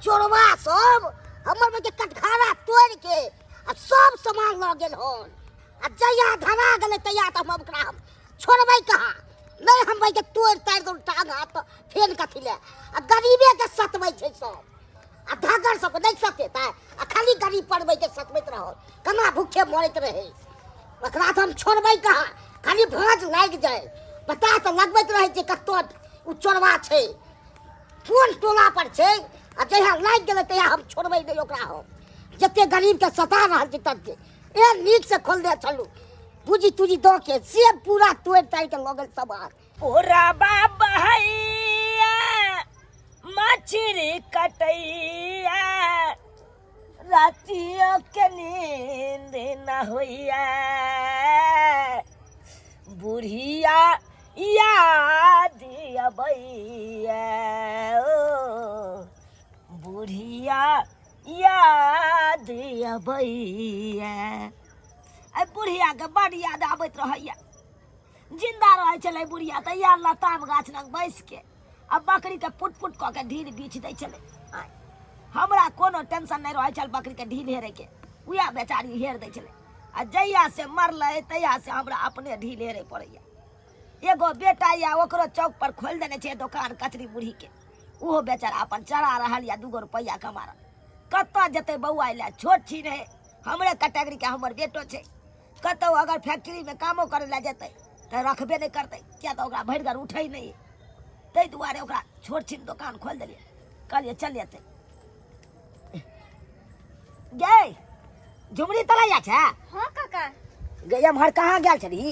चोरवा सब हमर में के कटघारा तोड़ के आ सब सामान ल गेल हन आ जया धरा गेले तया त हम ओकरा हम छोड़बै कहाँ नहीं हम भाई के तोड़ तार दो टांग हाथ फेन कथि ले आ गरीबे के सतबै छै सब आ धागर सब नहीं सतेता आ खाली गरीब पड़बै के सतबैत रहो कना भूखे मरैत रहे ओकरा त हम छोड़बै कहाँ खाली भांज लाग जाए पता त लगबैत रहे छै कतो उ चोरवा छै कोन टोला पर छै आ जहिया लाग गेलै तहिया हम छोड़बै नहीं ओकरा हम जते गरीब के सता रहल छै तते ए नीक से खोल दे चलू पूजी तुजी दो के से पूरा तोड़ ताड़ के लगल सामान पूरा बाबैया मछरी कटैया रातियों के नींद न होइया बुढ़िया याद अबैया ओ बुढ़िया याद अबैया आई बुढ़िया के बड़ याद आबैत रहैया जिंदा रहे चले बुढ़िया त या लताम गाछ लग बैस के अब बकरी के पुट पुट क के ढील बीछ दै चले हमरा कोनो टेंशन नहीं रहे चल बकरी के ढील हेरे के उया बेचारी हेर दै चले आ जहिया से मरले तहिया से हमरा अपने ढील हेरे पड़ैया एगो बेटा या ओकरो चौक पर खोल देने छे दुकान कचरी बुढ़ी के ओहो बेचारा अपन चढ़ा रहल या 2 रुपया कमा रहा कत्ता जते बउआ ले छोट छी रहे हमरे कैटेगरी के हमर बेटो छे कतो अगर फैक्ट्री में कामो करे ला जते त रखबे नहीं करते क्या तो ओकरा भर घर उठै नहीं तै दुआरे ओकरा छोट छिन दुकान खोल देलिए कहलिए चल जेते गे झुमरी तलैया छे हाँ काका गे हमर कहां गेल छली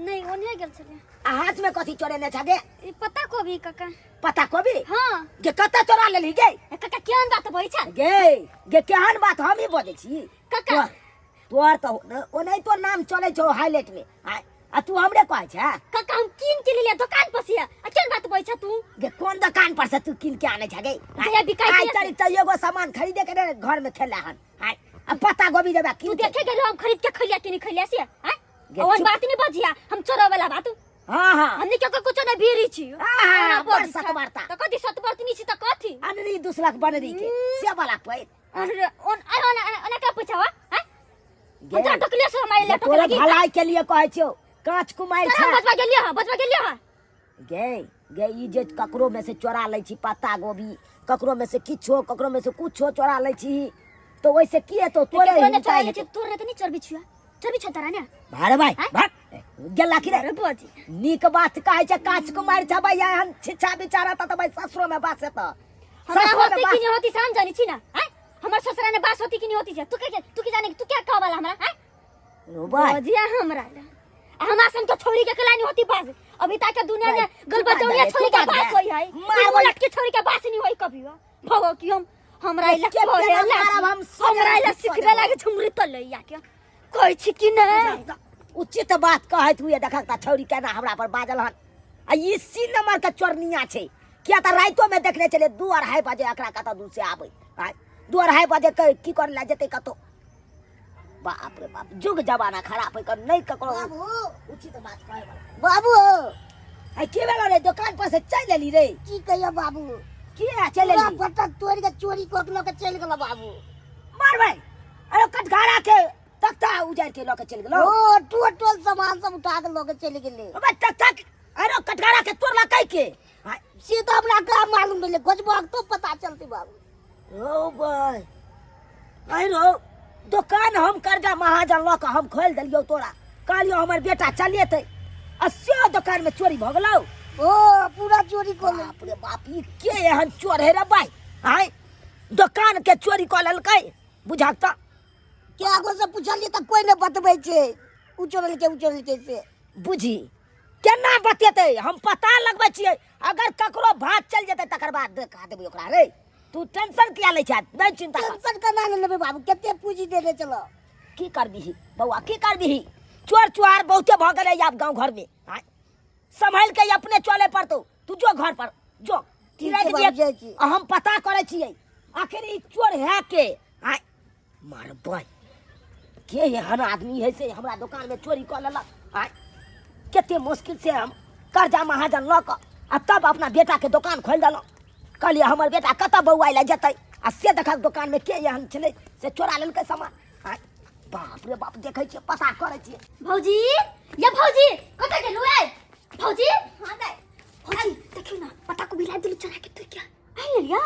नहीं ओने गेल छले आ हाथ में कथी चोरेने छ गे ई पता को भी काका पता को भी हाँ गे कत्ता चोरा लेली गे काका केहन बात बोलै छ गे केहन बात हम ही बोलै छी काका तोर तो ओनै तो नाम चले छो हाईलाइट में आ तू हमरे कहै छ काका हम किन के लिए दुकान पर सिया आ केहन बात बोलै छ तू गे कोन दुकान पर से तू किन के आने छ गे जया बिकाई आई तरी त एगो सामान खरीदे के घर में खेला हन अब पत्ता गोभी देबा तू देखे गेलो हम खरीद के खैलिया कि नहीं खैलिया से हैं गे ओन चुप। बात नहीं बजिया हम चोरा वाला बात हां हां हमनी के कुछ नहीं भीरी छी हाँ, बड़ सतबारता। त कथि सतबारती नहीं छी त कथि अनरी दूसरा बनरी के से वाला पैर ओन का पूछवा हैं गे हम टकले से हमारे ले तोरे टकले भलाई के लिए कहै छौ कांच कुमार छ बचवा गेलियो हां गे गे ई जे ककरो में से चोरा लै छी पत्ता गोभी ककरो में से किछो ककरो में से कुछो चोरा लै छी तो वैसे किए तो तोरे कोने चोरा ले छी तोरे त नहीं चरबी छ तारा ने भारे भाई भाग गेला कि रे अरे बोजी नीक बात कहै छ कांच कुमार छ भैया हम छिछा बेचारा त भाई ससुरो में बासे त हमरा होती कि नहीं होती शाम जानी छी ना हैं हमर ससुरा ने बास होती कि नहीं होती छ तू के जाने तू क्या कह वाला हमरा हैं रो भाई बोजिया हमरा हमरा सन तो छोरी के कलानी होती बास अभी तक दुनिया में गलबजौनिया छोरी के बास होई है मार लटके छोरी के बास नहीं होई कभी भगो कि हमरा इला के भले हमरा इला सिखबे लागे झुमरी त लइया के कहै छी कि नै उचित बात कहै तू ये देखा छौरी केना हमरा पर बाजल हन आ ई सी नंबर के चोरनिया छै किया त राइतो में देखने चले 2-2:30 बजे एकरा कत दूर से आबै 2-2:30 बजे की कर ला जते कतो बाप रे बाप जुग जमाना खराब है कर नहीं ककरो बाबू उचित बात कहै बाबू आई के बेला रे दुकान पर से चल लेली रे की कहियो बाबू की चल पूरा लेली पत्ता तोड़ के चोरी को के लोग चल गेल बाबू मार भाई अरे कटघारा के तख्ता उजाड़ के लोग चल गेलो ओ टोटल सामान सब उठा के लोग चल गेले अबे तक अरे कटघारा के तोड़ला कई के से तो हमरा का मालूम मिले खोजबो तो पता चलती बाबू ओ भाई आई रो दुकान हम कर्जा महाजन ल के हम खोल देलियो तोरा कहलियो हमर बेटा चलिए ते 80 दुकान में चोरी भ गेलो ओ पूरा चोरी को ले बाप रे बाप ई के एहन चोर है रे भाई हाय दुकान के चोरी क लेलकै बुझाक त क्या आगो से पूछलिए त कोई नहीं बतबै छै उचोरल के से बुझी केना बतेते हम पता लगबै छियै अगर ककरो भात चल जेतै तकर बाद देखा देबै ओकरा रे तू टेंशन किया लै छ नहीं चिंता कर टेंशन करना नहीं लेबे बाबू केते पूंजी देले चलो की करबिही बउआ की करबिही चोर चुहार बहुते भ गेलै आब गांव घर में हाय संभाल के अपने चले पड़तो तू जो घर पर जो ठीक है बाबू, जाइ छी। हम पता करे छियै आखिर ई चोर है के हाय मार भाई के एहन आदमी है से हमरा दुकान में चोरी कर लेलक हाय केते मुश्किल से हम कर्जा महाजन ल क आ तब अपना बेटा के दुकान खोल देलक कहलिए हमर बेटा कतऽ बौआइ लए जेतै आ से देखा दुकान में के एहन छलै से चोरा लेलकै सामान। आय बाप रे बाप, देखै छियै पता करै छियै। भौजी या भौजी कतऽ गेलु ए भौजी? हां दाइ भौजी देखियो ना पता को बिला दिलु चोरा के। तू क्या आइ लिया?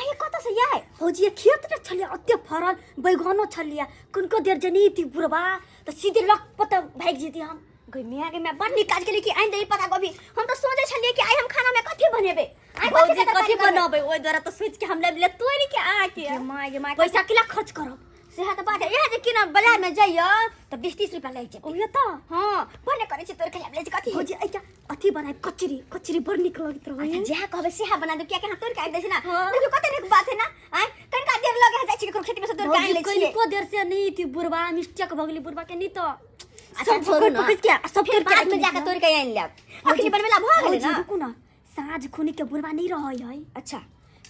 आइ कतऽ से आइ? भौजी खेत में छलिया अत्ते फरल बैगनो छलिया कुनको देर जनी थी बुरबा तो सीधे लक पता भाग जेती हम। गई मैं बड़ निकाज के लिए कि आइ दे पता गोभी हम तो सोचे छलिए कि आइ हम खाना में कथि बनेबे। आइ भौजी कथि बनाबे ओइ द्वारा तो सोच के हम ले तोरी के आ के माय पैसा किला खर्च करब सेहा तो बात है। यह जे कि ना बाजार में जाइयो तो 20-30 रुपया ले जे ओहे तो हां बने करे छै तोर के ले जे कथि भौजी आई क्या अथि बनाए कचरी बड़ निक लगत रहे। अच्छा जेहा कहबे सेहा बना दे क्या के तोर के दे छै ना देखो कते निक बात है ना। आइ कनका देर लगे जाय छै केकरो खेती में से तोर के ले छै को देर से नहीं थी बुरबा मिस्टेक भगली बुरबा के नहीं तो अच्छा छोड़ ना सब के बाद में जाके तोर के आइन ले अखनी बनवेला भ गेलै ना। रुकू ना साँझ खुनी के बुरबा नहीं रहै है। अच्छा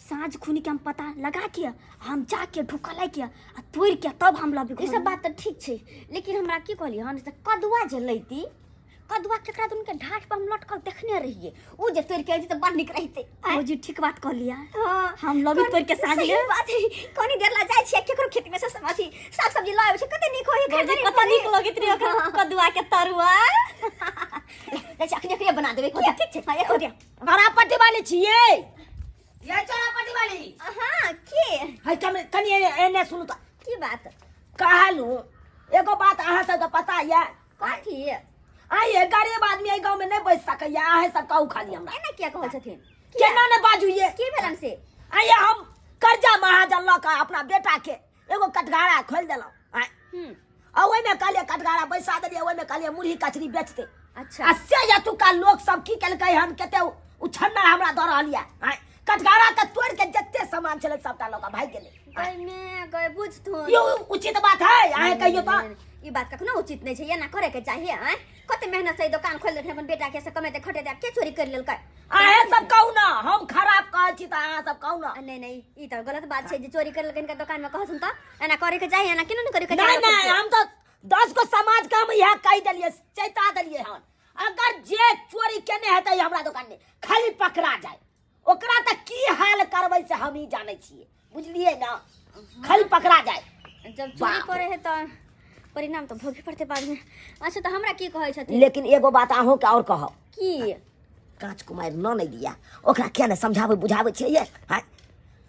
साँझ खुनी के हम पता लगा के हम जाके ढुकलै के आ तोड़ के तब हम लबे। ई सब बात तो ठीक छै लेकिन हमरा की कहली हन से कदुआ जे लैती कदुआ केकरा दुन के ढाठ पर हम लटकल देखने रहिए उ जे तोड़ के आई त बड़ निक रहिते। भौजी ठीक बात कहलिया हम लबे तोड़ के साँझ ले बात है कोनी देर ला जाय छियै केकरो खेत में से समाथी साग सब्जी लाबै छै कते निक होय भौजी कते निक लगैत रे कदुआ के तरुआ। अच्छा अखनी बना देबे ठीक छै हां एक दिया बड़ा पट्टी वाली छियै ये चोरा पट्टी वाली। हां के है कनी एने सुनु त की बात कहलू एगो बात अहाँ सबके पता ये कथि आइए गरीब आदमी एहि गाँव में नहीं बैठ सकैया अहाँ सब कहू खाली हमरा एना क्या कहै छथिन केना ने बाजू ये की भेलन से। आइए हम कर्जा महाजन ल के अपना बेटा के एगो कटघारा खोल देलौ आ ओइ में कहलिए कटघारा बैसा देलिए ओइ में कहलिए मुरही कचरी बेचते। अच्छा आ से एतुका लोग सब की केलकै हम केते उछन्ना हमरा द रहलिया कटघारा के तोड़ के जत्ते सामान छले सबटा लोग भाग गेले। गई में गई बुझथुन यो उचित बात है आए कहियो तो ई बात कखनो उचित नहीं छै एना करे के चाहिए। आए कते मेहनत से दुकान खोल देथे अपन बेटा के से कमेते खटेते के चोरी कर लेलकै। आए सब कहू ना हम खराब कहै छी त अहाँ सब कहू ना। नहीं ई त गलत बात छै जे चोरी कर लेलकै इनका दुकान में कहथुन त एना करे के चाहिए एना केना न करे के चाहिए। नहीं हम तो 10 को समाज का हम यह कह देलिए चैता देलिए हन अगर जे चोरी केने हेतै हमरा दुकान में खाली पकड़ा जाए ओकरा त की हाल करबै से हम ही जानै छियै बुझलिए ना। खाली पकड़ा जाए जब चोरी करे है त परिणाम तो भोगे पड़ते बाद में। अच्छा तो हमरा की कहै छथिन लेकिन एगो बात अहों के और कहब की कांच कुमार न नहीं दिया ओकरा क्या ने समझावे बुझावे छियै हां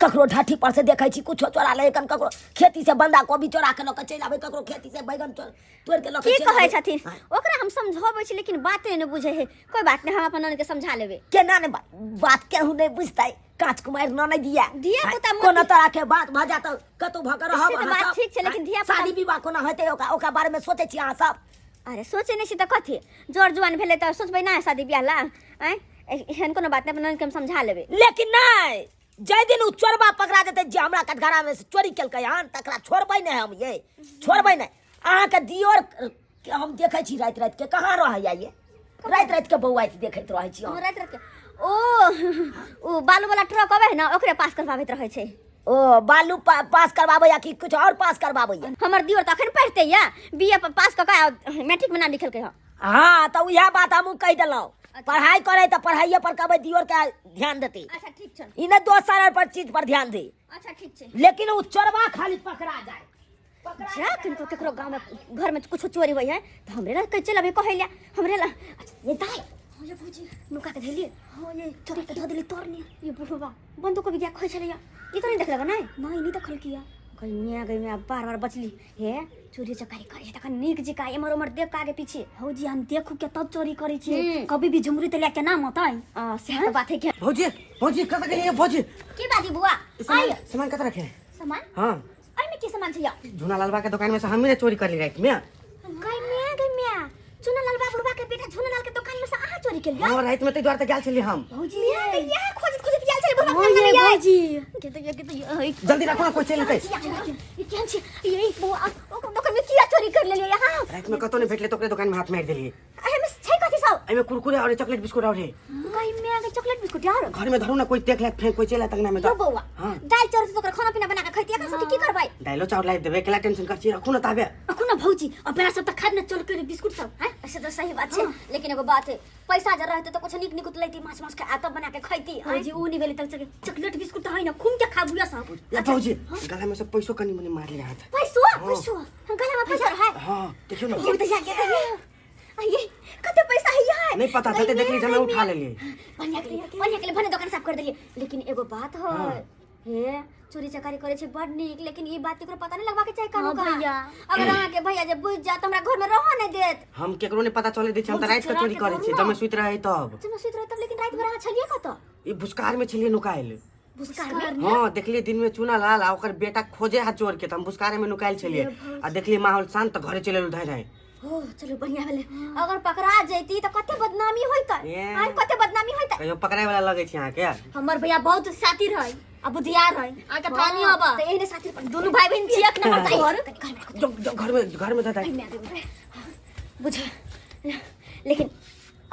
ककरो ढाठी पर से देखै छी कुछो चोरा ले कन ककरो खेती से बंदा कोबी चोरा के लक चल आबै ककरो खेती से बैगन तोड़ के लक की कहै छथिन ओकरा हम समझाबै छी लेकिन बाते न बुझै है। कोई बात नहीं हम अपन नन के समझा लेबे केना ने बात केहू नहीं बुझतै कांच कुमार न नहीं दिया पुता कोनो तरह के बात भ जात कतौ भकर हम से बात ठीक छै लेकिन धिया शादी विवाह कोना हेतै ओकरा बारे में सोचै छी अहाँ सब। अरे सोचे नहीं छी त कथि जोर जुआन भेले त सोचबै ना शादी बियाह ला। आए एहन कोनो बात नहीं अपन नन के हम समझा लेबे लेकिन नहीं जै दिन उ चोरबा पकड़ा जेतै जे हमरा कटघरा में से चोरी केलकै हन तकरा छोड़बै नहीं हम ये छोड़बै नहीं। अहाँ के दियोर के हम देखै छी रात के कहाँ रहैया ये रात के बौआ देखैत रहै छी हम रात के ओ बालू वाला ट्रक आवे है ना ओकरे पास करवाबैत रहै छै। ओ बालू पास करवाबै या कि कुछ और पास करवाबै या हमर दियोर त अखन पढ़ते या बीए पास क के मैट्रिक में नाम लिखलकै ह। हां त उहा बात हमहु कह देलौ पढ़ाई करे त पढ़ाइए पर कहबै दियोर के ध्यान देते। अच्छा ठीक छै इ न दोसर पर चीज पर ध्यान दे। अच्छा ठीक छै लेकिन उ चोरबा खाली पकड़ा जाए जा किनको केकरो गांव में घर में कुछ चोरी होई है त हमरे ला कह चल अबे कहैला हमरे ला ये दाई हो ये भौजी नुका के धेलिए हो ये चोरी के ध देली तोरनी ये बुढ़वा बंदूक भी क्या खोइ छलिया ई तो नहीं देखलगा नहीं देखल किया गई मैं बार बचली हे चोरी चकारी करे त नीक जिका एमर उमर देख के आगे पीछे भौजी हम देखू के तब चोरी करे छी कभी भी झुमरी त लेके ना मत आ से बात है क्या भौजी कत गई है भौजी की बात बुआ आई सामान कत रखे सामान हां आई में की सामान छै या झूना लालबा के दुकान में से हम ही चोरी कर ली रात में गई मैं चुना लाल बुढ़वा के बेटा झुना लाल के दुकान में से आहा चोरी कर लिया हां रात में तो द्वार तक गेल छली हम भौजी या खोज गेल छले बुढ़वा के भौजी के तो जल्दी रखो ना कोई चल लेते ये केहन छै ये बुआ दुकान में किया चोरी कर लेलिए यहां रात में कतो ने भेटले तो दुकान में हाथ मार देली अरे में छै कथि सब एमे कुरकुरे और चॉकलेट बिस्कुट और है गई मैं के चॉकलेट बिस्कुट यार घर में धरू ना कोई देख ले फेंक कोई चला तक ना में बुआ दाल चोरी तो खाना पीना बना के खैती का की करबै डायलो चाउर लाई देबे केला टेंशन कर छी रखू न ताबे अखु ना भौजी अब बेरा सब त खाद न चल के बिस्कुट सब हैं ऐसे तो सही बात है, लेकिन एगो बात है, पैसा जब रहते तो कुछ निक निकुत लेती, माछ माछ के आता बना के खैती। भौजी ऊ नि बेले तक चॉकलेट बिस्कुट त हैन खुम के खाबुया सब ए भौजी गला में से पैसो कनी मनी मार लिया हाथ पैसो गला में पैसा है हां देखियो ना ये त जाके आइए कते पैसा है यार नहीं पता चलते देख ली मैं उठा ले लिए बनिया के लिए भने दुकान साफ कर देलिए लेकिन एगो बात है हे चोरी चकारी करे छे बड नीक लेकिन ई बात केकरो पता नहीं लगवा के चाहे कानो का भैया। अगर अहाँ के भैया जे बुझ जा त हमरा घर में रहो नहीं देत हम केकरो ने पता चले दै छी हम त रात के चोरी करे छी जब मैं सुत रहे तब जब सुत रहे तब लेकिन रात भर अहाँ छलिए कत ई भुसकार में छलिए नुकाइल बुस्कार में हां देखलिए दिन में चुना लाल आ ओकर बेटा खोजे हाथ चोर के त हम भुसकारे में नुकाइल छलिए आ देखलिए माहौल शांत त घरे चले उधार रहे हो चलो बढ़िया भेले अगर पकड़ा जैती त कते बदनामी होइता आई कते बदनामी होइता कहियो पकड़ाए वाला लगे छी अहाँ के हमर भैया बहुत साथी रहे अब बुधियार रहे आके थानी होबा त एने साथी दोनों भाई बहन चियक न बताई घर में दादा बुझे लेकिन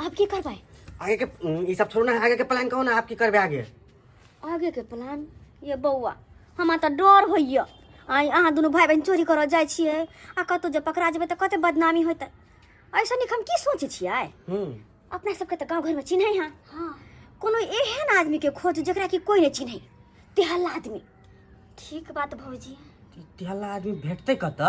आप की करबाई आगे के ई सब छोड़ना आगे के प्लान कहो ना आप की करबे आगे के प्लान ये बौआ हमरा त डर होइया आई अहाँ दोनों भाई बहन चोरी करऽ जाय छियै आ कतौ जे पकड़ा जेबै त कते बदनामी होतै ऐसा निक हम की सोचे छियै अपना सबके त गांव घर में चिन्है हां कोनो एहन आदमी के खोज जकरा की कोई नहीं चिन्है तेहला आदमी ठीक बात भौजी तेहला आदमी भेटतै कत